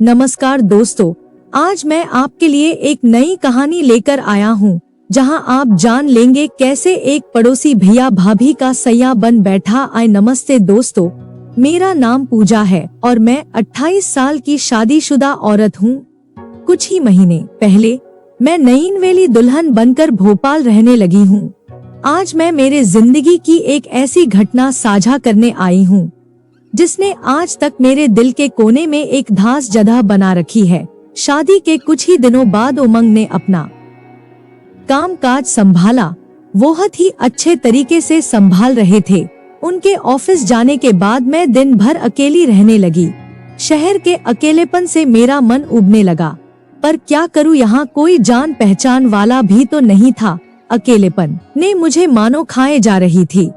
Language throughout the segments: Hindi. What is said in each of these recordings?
नमस्कार दोस्तों, आज मैं आपके लिए एक नई कहानी लेकर आया हूँ, जहाँ आप जान लेंगे कैसे एक पड़ोसी भैया भाभी का सैया बन बैठा। नमस्ते दोस्तों, मेरा नाम पूजा है और मैं 28 साल की शादीशुदा औरत हूँ। कुछ ही महीने पहले मैं नईनवेली दुल्हन बनकर भोपाल रहने लगी हूँ। आज मैं मेरे जिंदगी की एक ऐसी घटना साझा करने आई हूँ जिसने आज तक मेरे दिल के कोने में एक धास जगह बना रखी है। शादी के कुछ ही दिनों बाद उमंग ने अपना कामकाज संभाला। बहुत ही अच्छे तरीके से संभाल रहे थे। उनके ऑफिस जाने के बाद मैं दिन भर अकेली रहने लगी। शहर के अकेलेपन से मेरा मन उबने लगा, पर क्या करूं, यहाँ कोई जान पहचान वाला भी तो नहीं था। अकेलेपन ने मुझे मानो खाए जा रही थी।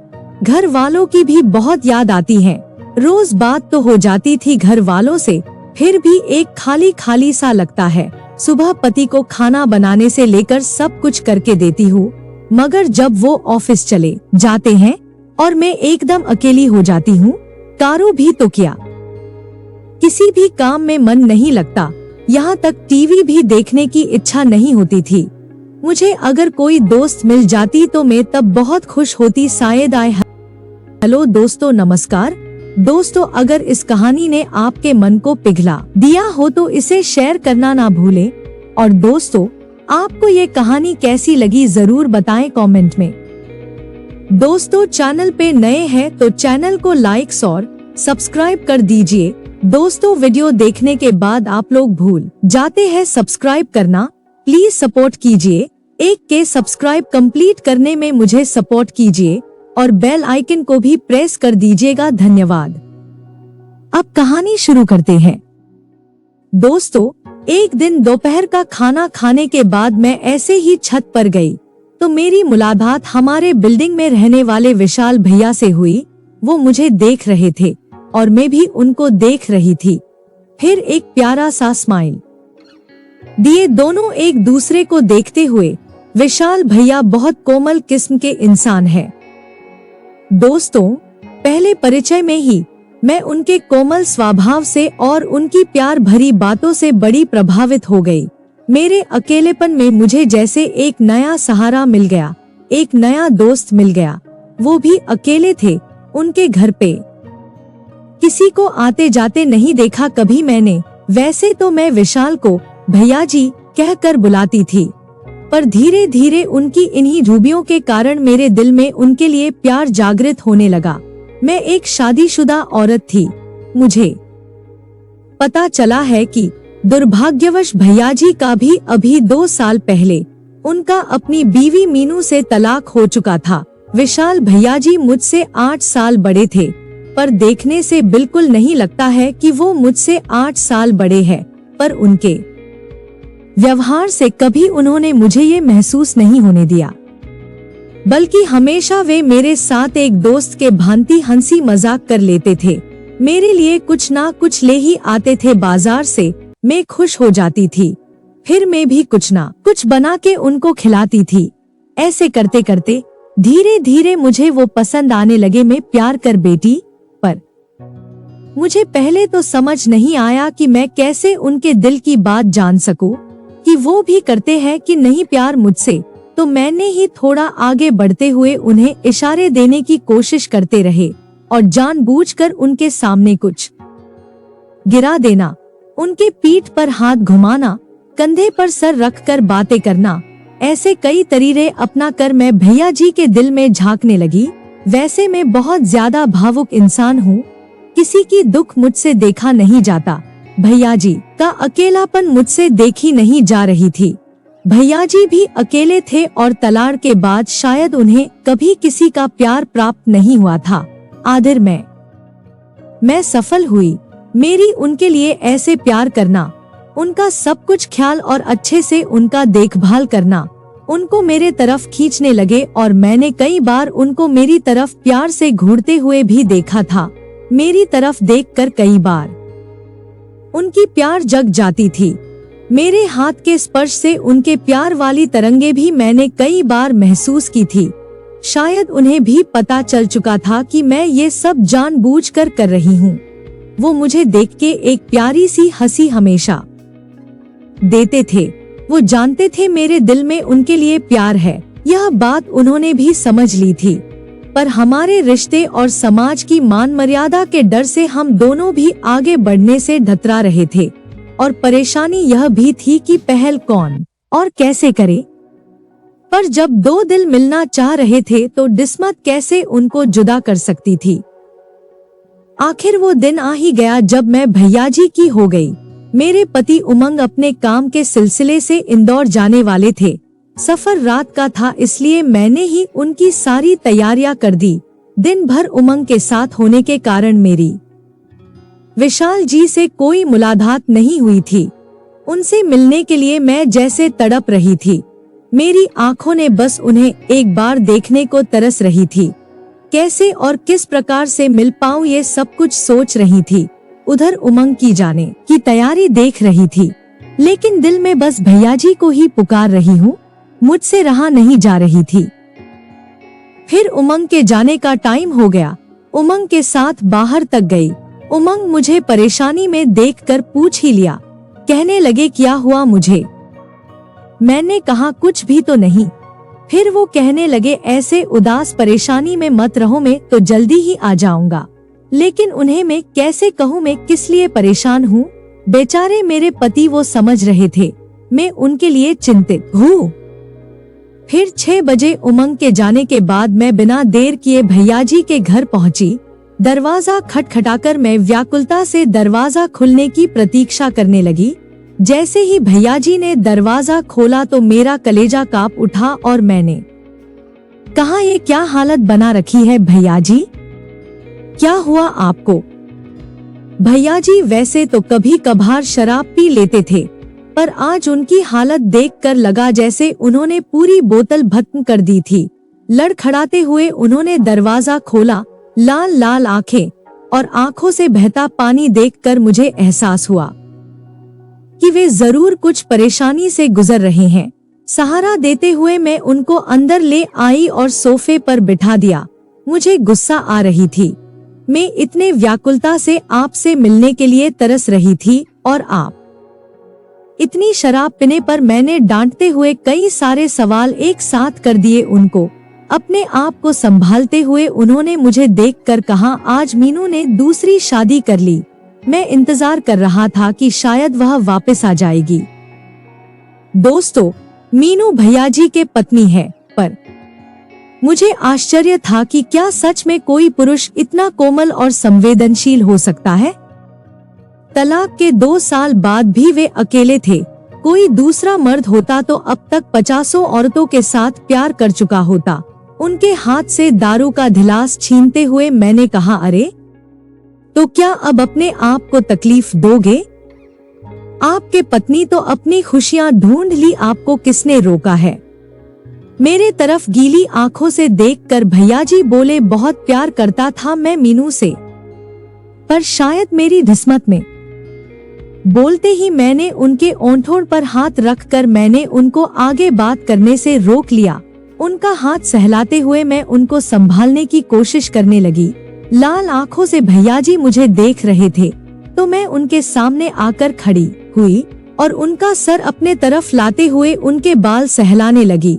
घर वालों की भी बहुत याद आती है। रोज बात तो हो जाती थी घर वालों से, फिर भी एक खाली खाली सा लगता है। सुबह पति को खाना बनाने से लेकर सब कुछ करके देती हूँ, मगर जब वो ऑफिस चले जाते हैं और मैं एकदम अकेली हो जाती हूँ, कारो भी तो क्या, किसी भी काम में मन नहीं लगता। यहाँ तक टीवी भी देखने की इच्छा नहीं होती थी। मुझे अगर कोई दोस्त मिल जाती तो मैं तब बहुत खुश होती शायद। हेलो दोस्तों, नमस्कार दोस्तों, अगर इस कहानी ने आपके मन को पिघला दिया हो तो इसे शेयर करना ना भूलें। और दोस्तों, आपको ये कहानी कैसी लगी जरूर बताएं कमेंट में। दोस्तों, चैनल पे नए हैं तो चैनल को लाइक और सब्सक्राइब कर दीजिए। दोस्तों, वीडियो देखने के बाद आप लोग भूल जाते हैं सब्सक्राइब करना, प्लीज सपोर्ट कीजिए। 1K सब्सक्राइब कंप्लीट करने में मुझे सपोर्ट कीजिए और बेल आइकन को भी प्रेस कर दीजिएगा। धन्यवाद। अब कहानी शुरू करते हैं। दोस्तों, एक दिन दोपहर का खाना खाने के बाद मैं ऐसे ही छत पर गई तो मेरी मुलाकात हमारे बिल्डिंग में रहने वाले विशाल भैया से हुई। वो मुझे देख रहे थे और मैं भी उनको देख रही थी। फिर एक प्यारा सा स्माइल दिए दोनों एक दूसरे को देखते हुए। विशाल भैया बहुत कोमल किस्म के इंसान है। दोस्तों, पहले परिचय में ही मैं उनके कोमल स्वभाव से और उनकी प्यार भरी बातों से बड़ी प्रभावित हो गई। मेरे अकेलेपन में मुझे जैसे एक नया सहारा मिल गया, एक नया दोस्त मिल गया। वो भी अकेले थे। उनके घर पे किसी को आते जाते नहीं देखा कभी मैंने। वैसे तो मैं विशाल को भैया जी कहकर बुलाती थी, पर धीरे धीरे उनकी इन्हीं रूबियों के कारण मेरे दिल में उनके लिए प्यार जागृत होने लगा। मैं एक शादीशुदा औरत थी। मुझे पता चला है कि दुर्भाग्यवश भैया जी का भी अभी 2 साल पहले उनका अपनी बीवी मीनू से तलाक हो चुका था। विशाल भैया जी मुझसे 8 साल बड़े थे, पर देखने से बिल्कुल नहीं लगता है कि वो मुझसे 8 साल बड़े हैं। पर उनके व्यवहार से कभी उन्होंने मुझे ये महसूस नहीं होने दिया, बल्कि हमेशा वे मेरे साथ एक दोस्त के भांति हंसी मजाक कर लेते थे। मेरे लिए कुछ ना कुछ ले ही आते थे बाजार से। मैं खुश हो जाती थी, फिर मैं भी कुछ ना कुछ बना के उनको खिलाती थी। ऐसे करते करते धीरे धीरे मुझे वो पसंद आने लगे। मैं प्यार कर बेटी, पर मुझे पहले तो समझ नहीं आया कि मैं कैसे उनके दिल की बात जान सकूं, कि वो भी करते हैं कि नहीं प्यार मुझसे। तो मैंने ही थोड़ा आगे बढ़ते हुए उन्हें इशारे देने की कोशिश करते रहे और जानबूझकर उनके सामने कुछ गिरा देना, उनके पीठ पर हाथ घुमाना, कंधे पर सर रखकर बातें करना, ऐसे कई तरीके अपना कर मैं भैया जी के दिल में झांकने लगी। वैसे मैं बहुत ज्यादा भावुक इंसान हूँ। किसी की दुख मुझसे देखा नहीं जाता। भैया जी का अकेलापन मुझसे देखी नहीं जा रही थी। भैया जी भी अकेले थे और तलाक के बाद शायद उन्हें कभी किसी का प्यार प्राप्त नहीं हुआ था। आखिर मैं सफल हुई। मेरी उनके लिए ऐसे प्यार करना, उनका सब कुछ ख्याल और अच्छे से उनका देखभाल करना, उनको मेरे तरफ खींचने लगे और मैंने कई बार उनको मेरी तरफ प्यार से घूरते हुए भी देखा था। मेरी तरफ देखकर कई बार उनकी प्यार जग जाती थी। मेरे हाथ के स्पर्श से उनके प्यार वाली तरंगे भी मैंने कई बार महसूस की थी। शायद उन्हें भी पता चल चुका था कि मैं ये सब जानबूझकर कर रही हूँ। वो मुझे देख के एक प्यारी सी हंसी हमेशा देते थे। वो जानते थे मेरे दिल में उनके लिए प्यार है। यह बात उन्होंने भी समझ ली थी, पर हमारे रिश्ते और समाज की मान मर्यादा के डर से हम दोनों भी आगे बढ़ने से ढतरा रहे थे। और परेशानी यह भी थी कि पहल कौन और कैसे करे। पर जब दो दिल मिलना चाह रहे थे तो किस्मत कैसे उनको जुदा कर सकती थी। आखिर वो दिन आ ही गया जब मैं भैयाजी की हो गई। मेरे पति उमंग अपने काम के सिलसिले से इंदौर जाने वाले थे। सफर रात का था, इसलिए मैंने ही उनकी सारी तैयारियां कर दी। दिन भर उमंग के साथ होने के कारण मेरी विशाल जी से कोई मुलाकात नहीं हुई थी। उनसे मिलने के लिए मैं जैसे तड़प रही थी। मेरी आंखों ने बस उन्हें एक बार देखने को तरस रही थी। कैसे और किस प्रकार से मिल पाऊं ये सब कुछ सोच रही थी। उधर उमंग की जाने की तैयारी देख रही थी, लेकिन दिल में बस भैयाजी को ही पुकार रही हूँ। मुझसे रहा नहीं जा रही थी। फिर उमंग के जाने का टाइम हो गया। उमंग के साथ बाहर तक गई। उमंग मुझे परेशानी में देखकर पूछ ही लिया। कहने लगे क्या हुआ मुझे। मैंने कहा कुछ भी तो नहीं। फिर वो कहने लगे ऐसे उदास परेशानी में मत रहो, मैं तो जल्दी ही आ जाऊंगा। लेकिन उन्हें मैं कैसे कहूँ मैं किस लिए परेशान हूँ। बेचारे मेरे पति वो समझ रहे थे, मैं उनके लिए चिंतित हूँ। फिर 6 बजे उमंग के जाने के बाद मैं बिना देर किए भैयाजी के घर पहुँची। दरवाजा खटखटाकर मैं व्याकुलता से दरवाजा खुलने की प्रतीक्षा करने लगी। जैसे ही भैयाजी ने दरवाजा खोला तो मेरा कलेजा कांप उठा और मैंने कहा ये क्या हालत बना रखी है भैयाजी, क्या हुआ आपको। भैयाजी वैसे तो कभी कभार शराब पी लेते थे, पर आज उनकी हालत देखकर लगा जैसे उन्होंने पूरी बोतल खत्म कर दी थी। लड़खड़ाते हुए उन्होंने दरवाजा खोला। लाल लाल आंखें और आंखों से बहता पानी देखकर मुझे एहसास हुआ कि वे जरूर कुछ परेशानी से गुजर रहे हैं। सहारा देते हुए मैं उनको अंदर ले आई और सोफे पर बिठा दिया। मुझे गुस्सा आ रही थी। मैं इतने व्याकुलता से आपसे मिलने के लिए तरस रही थी और आप इतनी शराब पीने पर मैंने डांटते हुए कई सारे सवाल एक साथ कर दिए उनको। अपने आप को संभालते हुए उन्होंने मुझे देखकर कहा आज मीनू ने दूसरी शादी कर ली। मैं इंतजार कर रहा था कि शायद वह वापस आ जाएगी। दोस्तों, मीनू भैयाजी के पत्नी है, पर मुझे आश्चर्य था कि क्या सच में कोई पुरुष इतना कोमल और संवेदनशील हो सकता है। तलाक के 2 साल बाद भी वे अकेले थे। कोई दूसरा मर्द होता तो अब तक 50 औरतों के साथ प्यार कर चुका होता। उनके हाथ से दारू का गिलास छीनते हुए मैंने कहा अरे, तो क्या अब अपने आप को तकलीफ दोगे। आपके पत्नी तो अपनी खुशियां ढूंढ ली, आपको किसने रोका है। मेरे तरफ गीली आंखों से देखकर भैयाजी बोले बहुत प्यार करता था मैं मीनू से, पर शायद मेरी किस्मत में। बोलते ही मैंने उनके ओंठों पर हाथ रखकर मैंने उनको आगे बात करने से रोक लिया। उनका हाथ सहलाते हुए मैं उनको संभालने की कोशिश करने लगी। लाल आंखों से भैयाजी मुझे देख रहे थे तो मैं उनके सामने आकर खड़ी हुई और उनका सर अपने तरफ लाते हुए उनके बाल सहलाने लगी।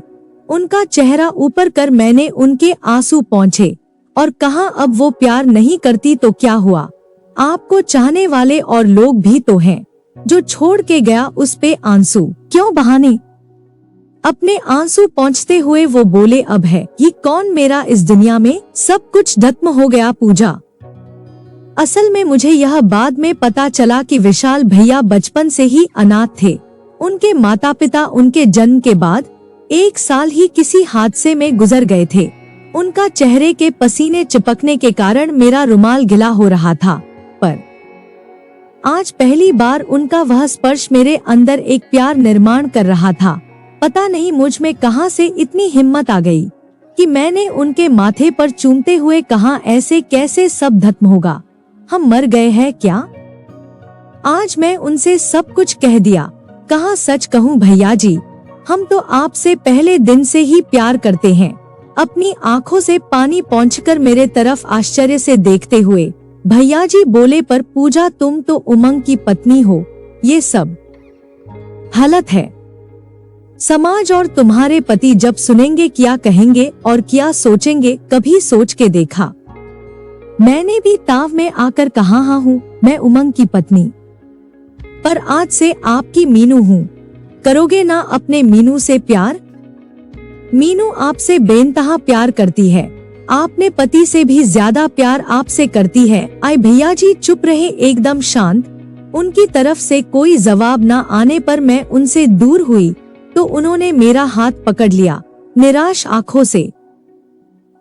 उनका चेहरा ऊपर कर मैंने उनके आंसू पोंछे और कहा अब वो प्यार नहीं करती तो क्या हुआ। आपको चाहने वाले और लोग भी तो हैं। जो छोड़ के गया उस पे आंसू क्यों बहाने। अपने आंसू पोंछते हुए वो बोले अब है ये कौन मेरा इस दुनिया में, सब कुछ खत्म हो गया पूजा। असल में मुझे यह बाद में पता चला कि विशाल भैया बचपन से ही अनाथ थे। उनके माता पिता उनके जन्म के बाद 1 साल ही किसी हादसे में गुजर गए थे। उनका चेहरे के पसीने चिपकने के कारण मेरा रुमाल गीला हो रहा था, पर आज पहली बार उनका वह स्पर्श मेरे अंदर एक प्यार निर्माण कर रहा था। पता नहीं मुझ में कहां से इतनी हिम्मत आ गई कि मैंने उनके माथे पर चूमते हुए कहा ऐसे कैसे सब खत्म होगा, हम मर गए हैं क्या। आज मैं उनसे सब कुछ कह दिया। कहा सच कहूँ भैयाजी, हम तो आपसे पहले दिन से ही प्यार करते हैं। अपनी आंखों से पानी पोंछकर मेरे तरफ आश्चर्य से देखते हुए भैयाजी बोले, पर पूजा तुम तो उमंग की पत्नी हो, ये सब गलत है। समाज और तुम्हारे पति जब सुनेंगे क्या कहेंगे और क्या सोचेंगे, कभी सोच के देखा? मैंने भी ताव में आकर कहा, हाँ हूँ मैं उमंग की पत्नी, पर आज से आपकी मीनू हूँ। करोगे ना अपने मीनू से प्यार? मीनू आपसे बेइंतहा प्यार करती है, आपने पति से भी ज्यादा प्यार आपसे करती है। आए भैयाजी चुप रहे, एकदम शांत। उनकी तरफ से कोई जवाब न आने पर मैं उनसे दूर हुई तो उन्होंने मेरा हाथ पकड़ लिया। निराश आंखों से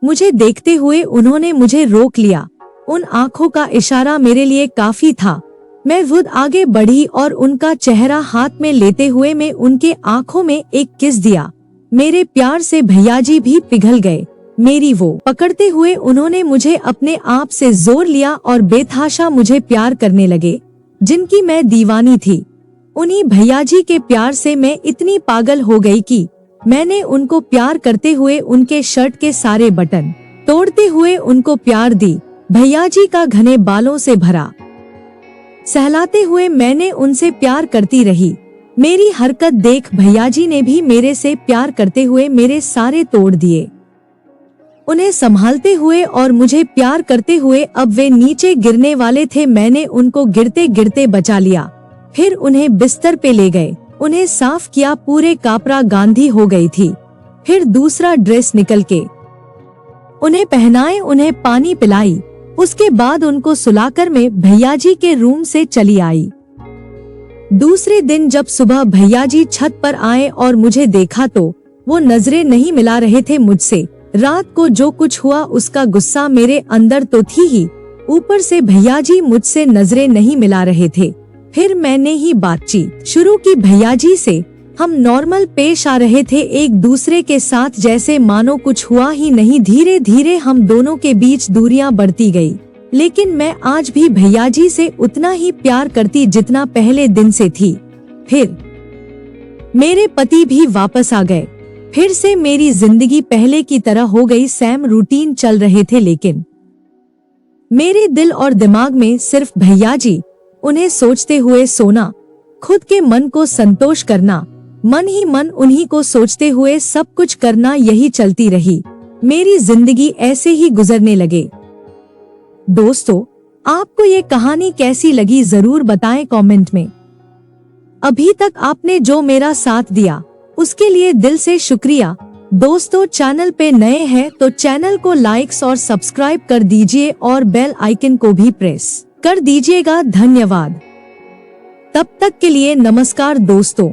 मुझे देखते हुए उन्होंने मुझे रोक लिया। उन आंखों का इशारा मेरे लिए काफी था। मैं खुद आगे बढ़ी और उनका चेहरा हाथ में लेते हुए मैं उनके आंखों में एक किस दिया। मेरे प्यार से भैयाजी भी पिघल गए। मेरी वो पकड़ते हुए उन्होंने मुझे अपने आप से जोर लिया और बेतहाशा मुझे प्यार करने लगे, जिनकी मैं दीवानी थी। उन्हीं भैयाजी के प्यार से मैं इतनी पागल हो गई कि मैंने उनको प्यार करते हुए उनके शर्ट के सारे बटन तोड़ते हुए उनको प्यार दी। भैयाजी का घने बालों से भरा सहलाते हुए मैंने उनसे प्यार करती रही। मेरी हरकत देख भैयाजी ने भी मेरे से प्यार करते हुए मेरे सारे तोड़ दिए। उन्हें संभालते हुए और मुझे प्यार करते हुए अब वे नीचे गिरने वाले थे। मैंने उनको गिरते गिरते बचा लिया, फिर उन्हें बिस्तर पे ले गए, उन्हें साफ किया, पूरे कापरा गांधी हो गई थी। फिर दूसरा ड्रेस निकल के उन्हें पहनाए, उन्हें पानी पिलाई। उसके बाद उनको सुलाकर मैं भैयाजी के रूम से चली आई। दूसरे दिन जब सुबह भैयाजी छत पर आए और मुझे देखा तो वो नजरें नहीं मिला रहे थे मुझसे। रात को जो कुछ हुआ उसका गुस्सा मेरे अंदर तो थी ही, ऊपर से भैयाजी मुझसे नजरें नहीं मिला रहे थे। फिर मैंने ही बातचीत शुरू की भैयाजी से। हम नॉर्मल पेश आ रहे थे एक दूसरे के साथ, जैसे मानो कुछ हुआ ही नहीं। धीरे धीरे हम दोनों के बीच दूरियां बढ़ती गई, लेकिन मैं आज भी भैयाजी से उतना ही प्यार करती जितना पहले दिन से थी। फिर मेरे पति भी वापस आ गए। फिर से मेरी जिंदगी पहले की तरह हो गई। सेम रूटीन चल रहे थे, लेकिन मेरे दिल और दिमाग में सिर्फ भैयाजी, उन्हें सोचते हुए सोना, खुद के मन को संतोष करना, मन ही मन उन्हीं को सोचते हुए सब कुछ करना, यही चलती रही। मेरी जिंदगी ऐसे ही गुजरने लगे। दोस्तों, आपको ये कहानी कैसी लगी जरूर बताएं कमेंट में। अभी तक आपने जो मेरा साथ दिया उसके लिए दिल से शुक्रिया। दोस्तों, चैनल पे नए हैं तो चैनल को लाइक्स और सब्सक्राइब कर दीजिए और बेल आइकन को भी प्रेस कर दीजिएगा। धन्यवाद। तब तक के लिए नमस्कार दोस्तों।